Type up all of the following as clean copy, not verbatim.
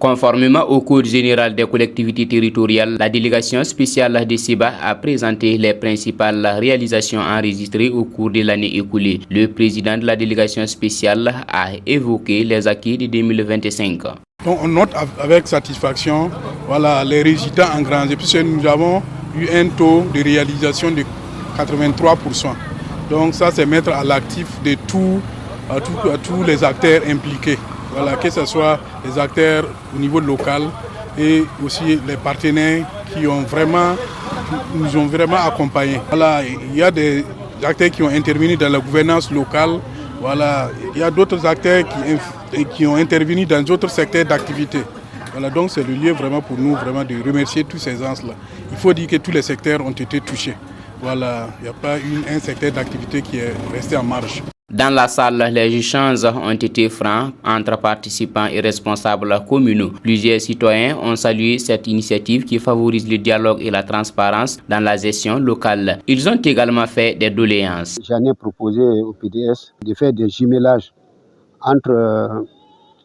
Conformément au Code général des collectivités territoriales, la délégation spéciale de SEBA a présenté les principales réalisations enregistrées au cours de l'année écoulée. Le président de la délégation spéciale a évoqué les acquis de 2025. Donc on note avec satisfaction les résultats engrangés, puisque nous avons eu un taux de réalisation de 83%. Donc ça, c'est mettre à l'actif de tous les acteurs impliqués. Que ce soit les acteurs au niveau local et aussi les partenaires qui nous ont vraiment accompagnés. Il y a des acteurs qui ont intervenu dans la gouvernance locale. Il y a d'autres acteurs qui ont intervenu dans d'autres secteurs d'activité. Donc c'est le lieu vraiment pour nous de remercier tous ces gens-là. Il faut dire que tous les secteurs ont été touchés. Il n'y a pas un secteur d'activité qui est resté en marge. Dans la salle, les échanges ont été francs entre participants et responsables communaux. Plusieurs citoyens ont salué cette initiative qui favorise le dialogue et la transparence dans la gestion locale. Ils ont également fait des doléances. J'en ai proposé au PDS de faire des jumelages entre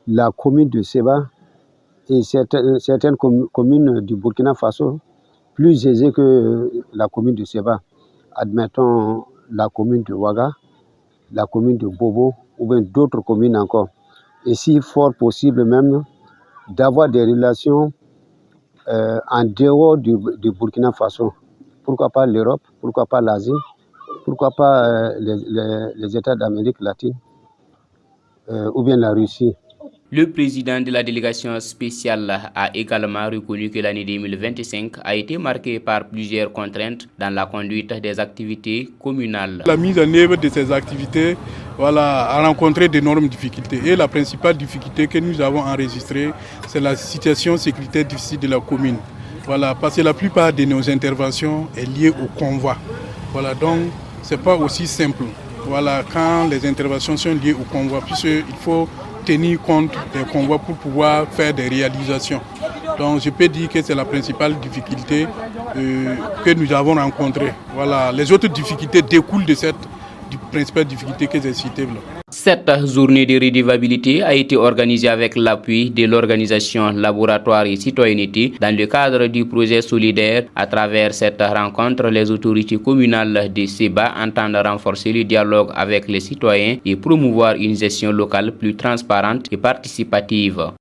la commune de Seba et certaines communes du Burkina Faso, plus aisées que la commune de Seba. Admettons la commune de Ouaga, la commune de Bobo ou bien d'autres communes encore. Et si fort possible même d'avoir des relations en dehors du Burkina Faso. Pourquoi pas l'Europe, pourquoi pas l'Asie, pourquoi pas les États d'Amérique latine ou bien la Russie. Le président de la délégation spéciale a également reconnu que l'année 2025 a été marquée par plusieurs contraintes dans la conduite des activités communales. La mise en œuvre de ces activités a rencontré d'énormes difficultés. Et la principale difficulté que nous avons enregistrée, c'est la situation sécuritaire difficile de la commune. Parce que la plupart de nos interventions est liée au convoi. Donc ce n'est pas aussi simple. Quand les interventions sont liées au convoi, puisqu'il faut tenir compte des convois pour pouvoir faire des réalisations. Donc je peux dire que c'est la principale difficulté que nous avons rencontrée. Les autres difficultés découlent de cette principale difficulté que j'ai citée. Cette journée de redevabilité a été organisée avec l'appui de l'organisation Laboratoire et Citoyenneté dans le cadre du projet solidaire. À travers cette rencontre, les autorités communales de Seba entendent renforcer le dialogue avec les citoyens et promouvoir une gestion locale plus transparente et participative.